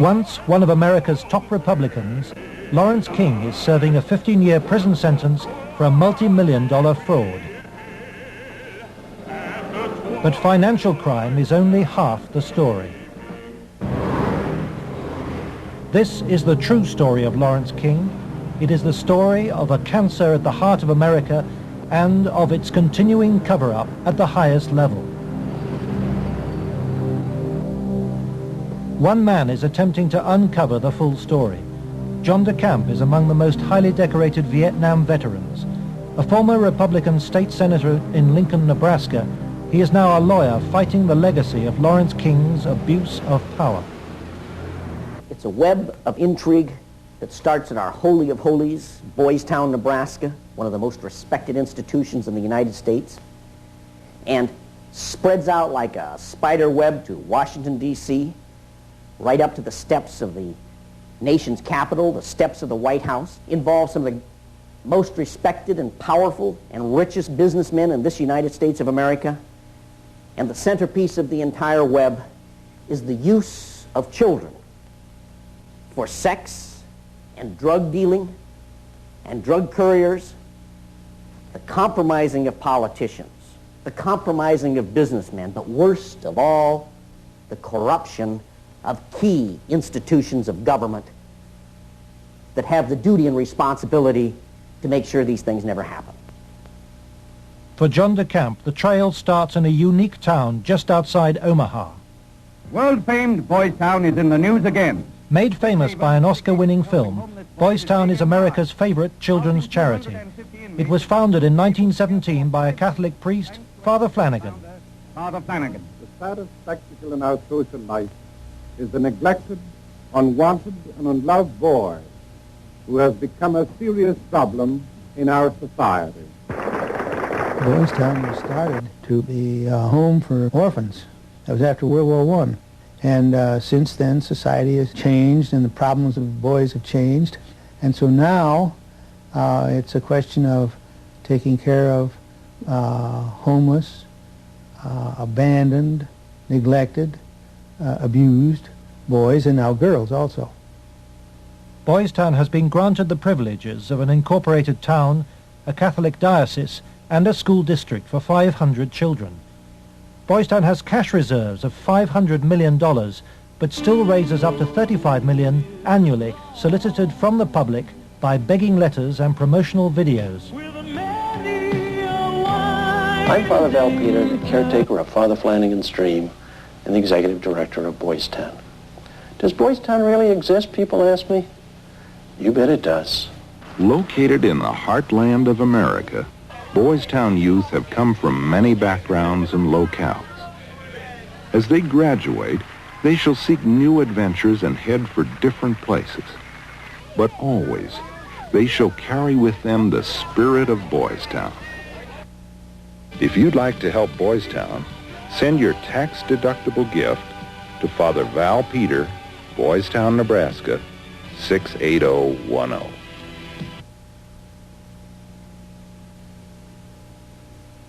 Once one of America's top Republicans, Lawrence King is serving a 15-year prison sentence for a multi-million-dollar fraud. But financial crime is only half the story. This is the true story of Lawrence King. It is the story of a cancer at the heart of America and of its continuing cover-up at the highest level. One man is attempting to uncover the full story. John DeCamp is among the most highly decorated Vietnam veterans. A former Republican state senator in Lincoln, Nebraska, he is now a lawyer fighting the legacy of Lawrence King's abuse of power. It's a web of intrigue that starts at our Holy of Holies, Boys Town, Nebraska, one of the most respected institutions in the United States, and spreads out like a spider web to Washington, D.C., right up to the steps of the nation's capital, the steps of the White House, involves some of the most respected and powerful and richest businessmen in this United States of America. And the centerpiece of the entire web is the use of children for sex and drug dealing and drug couriers, the compromising of politicians, the compromising of businessmen, but worst of all, the corruption of key institutions of government that have the duty and responsibility to make sure these things never happen. For John DeCamp, the trail starts in a unique town just outside Omaha. World-famed Boys Town is in the news again. Made famous by an Oscar-winning film, Boys Town is America's favorite children's charity. It was founded in 1917 by a Catholic priest, Father Flanagan. Father Flanagan. The saddest spectacle in our social life is the neglected, unwanted, and unloved boy who has become a serious problem in our society. Boys Town was started to be a home for orphans. That was after World War I. And since then, society has changed and the problems of boys have changed. And so now it's a question of taking care of homeless, abandoned, neglected, abused boys, and now girls also. Boys Town has been granted the privileges of an incorporated town, a Catholic diocese, and a school district for 500 children. Boys Town has cash reserves of $500 million, but still raises up to $35 million annually, solicited from the public by begging letters and promotional videos. I'm Father Val Peter, the caretaker of Father Flanagan's Stream and the executive director of Boys Town. Does Boys Town really exist, people ask me? You bet it does. Located in the heartland of America, Boys Town youth have come from many backgrounds and locales. As they graduate, they shall seek new adventures and head for different places. But always, they shall carry with them the spirit of Boys Town. If you'd like to help Boys Town, send your tax-deductible gift to Father Val Peter, Boys Town, Nebraska, 68010.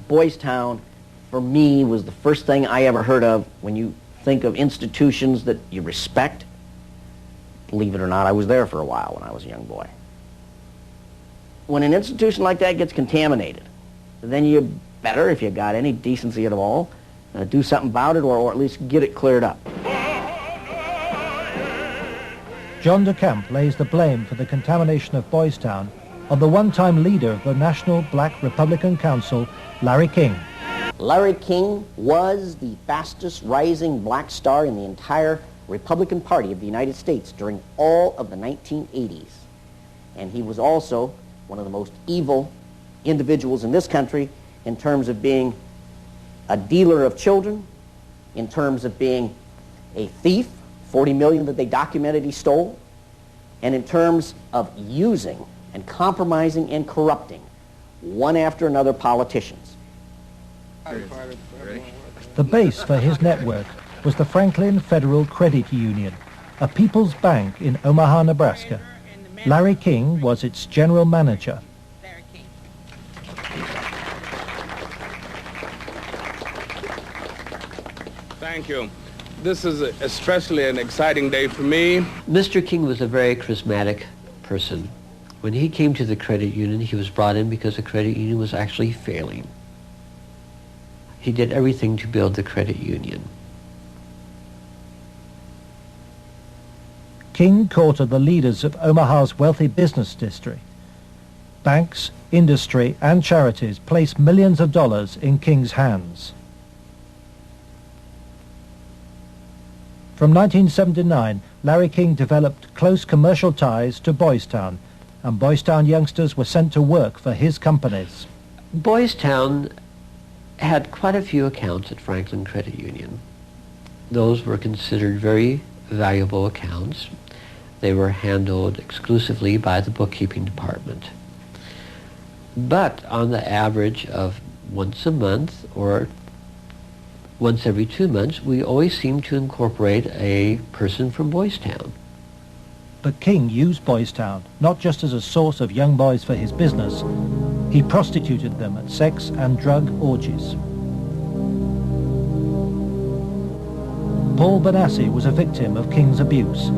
Boys Town, for me, was the first thing I ever heard of when you think of institutions that you respect. Believe it or not, I was there for a while when I was a young boy. When an institution like that gets contaminated, then you better, if you got any decency at all, do something about it or at least get it cleared up. John DeCamp lays the blame for the contamination of Boys Town of the one-time leader of the National Black Republican Council, Larry King. Larry King was the fastest rising black star in the entire Republican Party of the United States during all of the 1980s. And he was also one of the most evil individuals in this country in terms of being a dealer of children, in terms of being a thief, 40 million that they documented he stole, and in terms of using and compromising and corrupting one after another politicians. The base for his network was the Franklin Federal Credit Union, a people's bank in Omaha, Nebraska. Larry King was its general manager. Thank you. This is especially an exciting day for me. Mr. King was a very charismatic person. When he came to the credit union, he was brought in because the credit union was actually failing. He did everything to build the credit union. King courted the leaders of Omaha's wealthy business district. Banks, industry, and charities placed millions of dollars in King's hands. From 1979, Larry King developed close commercial ties to Boys Town, and Boys Town youngsters were sent to work for his companies. Boys Town had quite a few accounts at Franklin Credit Union. Those were considered very valuable accounts. They were handled exclusively by the bookkeeping department. But on the average of once a month or once every 2 months, we always seemed to incorporate a person from Boys Town. But King used Boys Town not just as a source of young boys for his business. He prostituted them at sex and drug orgies. Paul Benassi was a victim of King's abuse.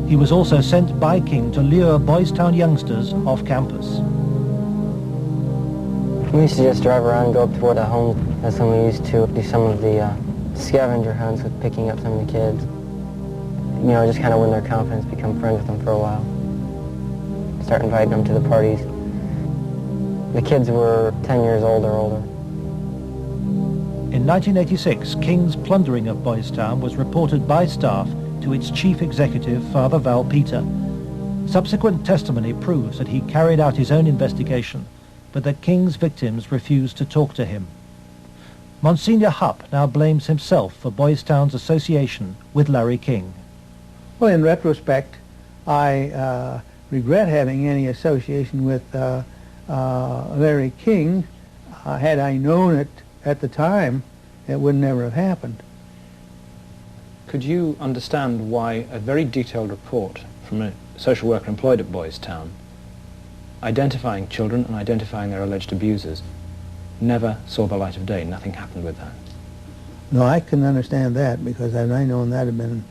He was also sent by King to lure Boys Town youngsters off campus. We used to just drive around and go up toward the home. That's when we used to do some of the scavenger hunts with picking up some of the kids. You know, just kind of win their confidence, become friends with them for a while. Start inviting them to the parties. The kids were 10 years old or older. In 1986, King's plundering of Boys Town was reported by staff to its chief executive, Father Val Peter. Subsequent testimony proves that he carried out his own investigation, but that King's victims refused to talk to him. Monsignor Hupp now blames himself for Boys Town's association with Larry King. Well, in retrospect, I regret having any association with Larry King. Had I known it at the time, it would never have happened. Could you understand why a very detailed report from a social worker employed at Boys Town, identifying children and identifying their alleged abusers, never saw the light of day? Nothing happened with that. No, I can understand that, because had I known that had been,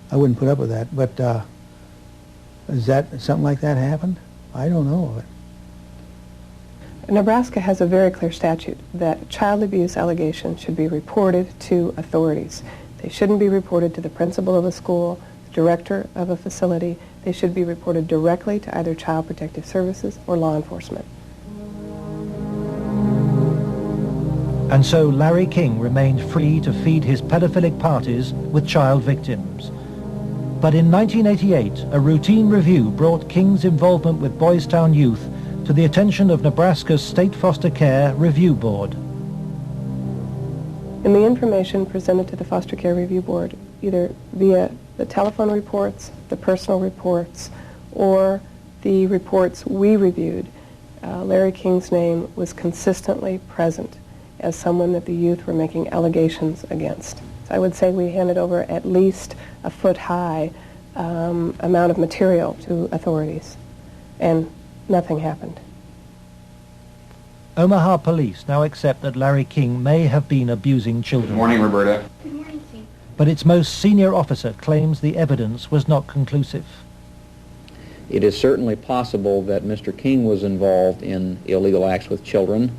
I wouldn't put up with that. But is that something like that happened? I don't know of it. Nebraska has a very clear statute that child abuse allegations should be reported to authorities. They shouldn't be reported to the principal of a school, the director of a facility. They should be reported directly to either Child Protective Services or law enforcement. And so Larry King remained free to feed his pedophilic parties with child victims. But in 1988, a routine review brought King's involvement with Boys Town youth to the attention of Nebraska's State Foster Care Review Board. In the information presented to the Foster Care Review Board, either via the telephone reports, the personal reports, or the reports we reviewed, Larry King's name was consistently present as someone that the youth were making allegations against. So I would say we handed over at least a foot-high amount of material to authorities, and nothing happened. Omaha police now accept that Larry King may have been abusing children. Good morning, Roberta. Good morning, Steve. But its most senior officer claims the evidence was not conclusive. It is certainly possible that Mr. King was involved in illegal acts with children.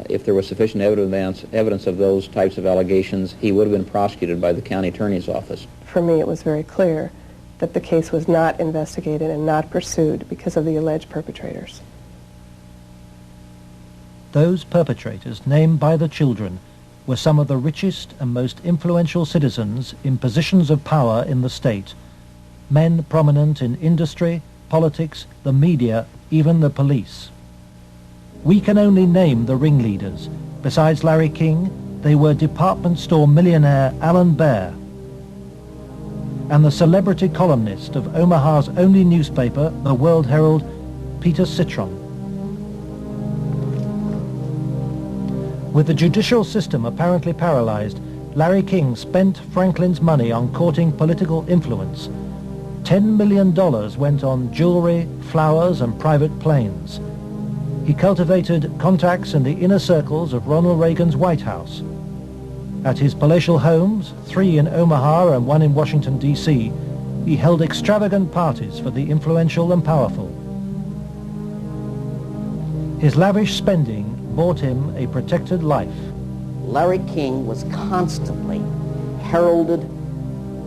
If there was sufficient evidence of those types of allegations, he would have been prosecuted by the county attorney's office. For me, it was very clear that the case was not investigated and not pursued because of the alleged perpetrators. Those perpetrators, named by the children, were some of the richest and most influential citizens in positions of power in the state, men prominent in industry, politics, the media, even the police. We can only name the ringleaders. Besides Larry King, they were department store millionaire Alan Baer and the celebrity columnist of Omaha's only newspaper, the World Herald, Peter Citron. With the judicial system apparently paralyzed, Larry King spent Franklin's money on courting political influence. $10 million went on jewelry, flowers, and private planes. He cultivated contacts in the inner circles of Ronald Reagan's White House. At his palatial homes, 3 in Omaha and 1 in Washington, D.C., he held extravagant parties for the influential and powerful. His lavish spending bought him a protected life. Larry King was constantly heralded,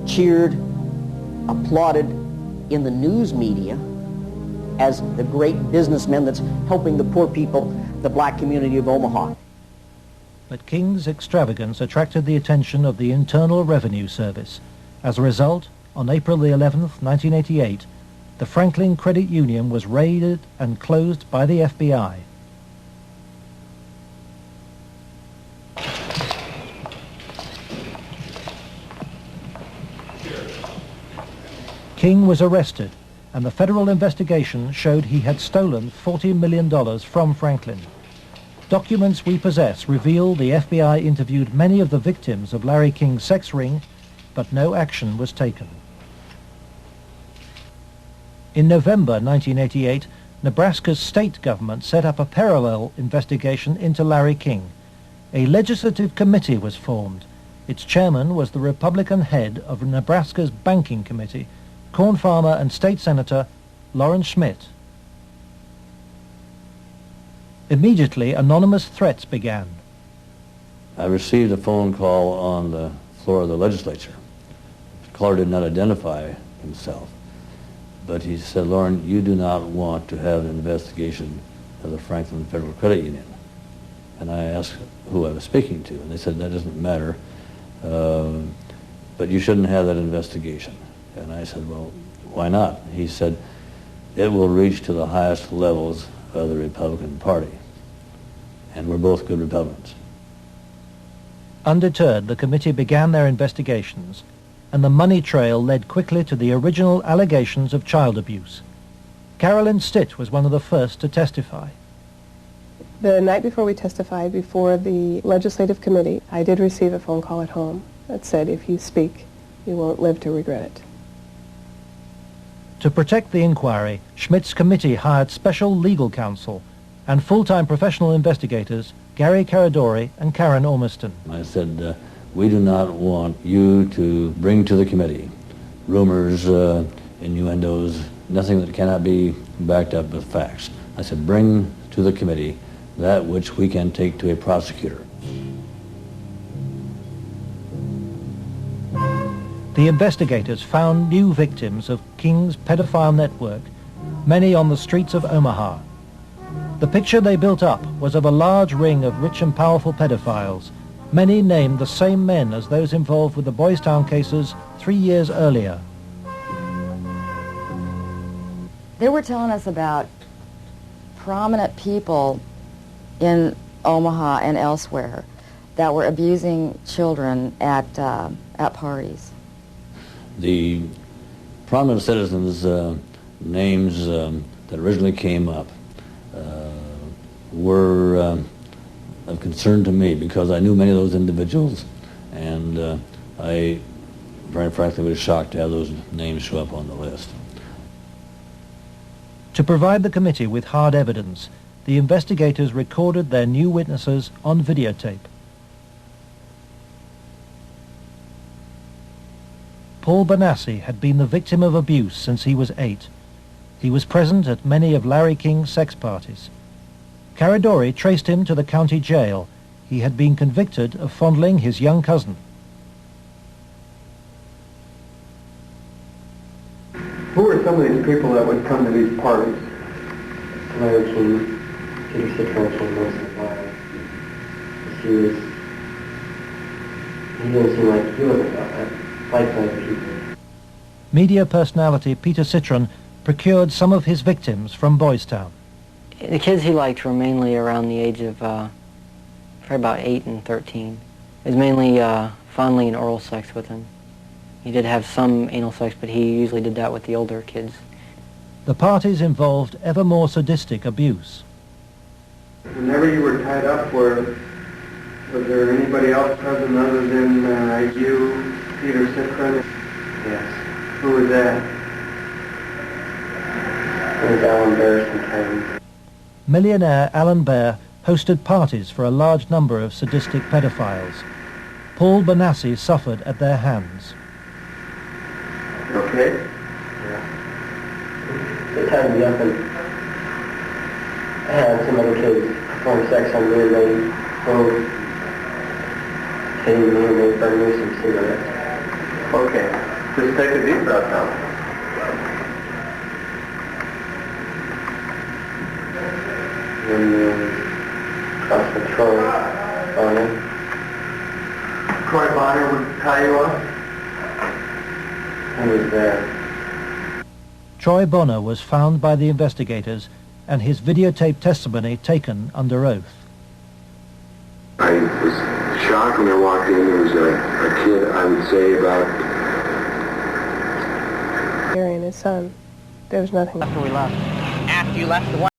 cheered, applauded in the news media as the great businessman that's helping the poor people, the black community of Omaha. But King's extravagance attracted the attention of the Internal Revenue Service. As a result, on April the 11th, 1988, the Franklin Credit Union was raided and closed by the FBI. King was arrested, and the federal investigation showed he had stolen $40 million from Franklin. Documents we possess reveal the FBI interviewed many of the victims of Larry King's sex ring, but no action was taken. In November 1988, Nebraska's state government set up a parallel investigation into Larry King. A legislative committee was formed. Its chairman was the Republican head of Nebraska's Banking Committee, corn farmer and state senator Loren Schmidt. Immediately, anonymous threats began. I received a phone call on the floor of the legislature. The caller did not identify himself, but he said, "Loren, you do not want to have an investigation of the Franklin Federal Credit Union." And I asked who I was speaking to, and they said, "That doesn't matter, but you shouldn't have that investigation." And I said, "Well, why not?" He said, "It will reach to the highest levels of the Republican Party, and we're both good Republicans." Undeterred, the committee began their investigations, and the money trail led quickly to the original allegations of child abuse. Carolyn Stitt was one of the first to testify. The night before we testified before the legislative committee, I did receive a phone call at home that said, "If you speak, you won't live to regret it." To protect the inquiry, Schmidt's committee hired special legal counsel and full-time professional investigators Gary Caradori and Karen Ormiston. I said, "We do not want you to bring to the committee rumors, innuendos, nothing that cannot be backed up with facts." I said, "Bring to the committee that which we can take to a prosecutor." The investigators found new victims of King's pedophile network, many on the streets of Omaha. The picture they built up was of a large ring of rich and powerful pedophiles, many named the same men as those involved with the Boys Town cases 3 years earlier. They were telling us about prominent people in Omaha and elsewhere that were abusing children at parties. The prominent citizens' names that originally came up were of concern to me because I knew many of those individuals, and I, very frankly, was shocked to have those names show up on the list. To provide the committee with hard evidence, the investigators recorded their new witnesses on videotape. Paul Bonassi had been the victim of abuse since he was 8. He was present at many of Larry King's sex parties. Caradori traced him to the county jail. He had been convicted of fondling his young cousin. Who are some of these people that would come to these parties? Larry King, Peter Citron, he didn't seem like he wasn't liked by the people. Media personality Peter Citron procured some of his victims from Boys Town. The kids he liked were mainly around the age of probably about 8 and 13. It was mainly fondling and oral sex with them. He did have some anal sex, but he usually did that with the older kids. The parties involved ever more sadistic abuse. Whenever you were tied up, was there anybody else present other than you, Peter Citron? Yes. Who was that? It was Alan Bear sometimes. Millionaire Alan Bear hosted parties for a large number of sadistic pedophiles. Paul Benassi suffered at their hands. You okay? Yeah. They tied me up and I had some other kids perform sex on me and they both tamed me and they burned me some cigarettes. Okay. Just take a deep breath now. And cross with Troy Bonner. Troy Bonner would tie you up? He was there. Troy Bonner was found by the investigators and his videotaped testimony taken under oath. I was shocked when I walked in. There was a kid, I would say about... Gary and his son. There was nothing. After we left. After you left the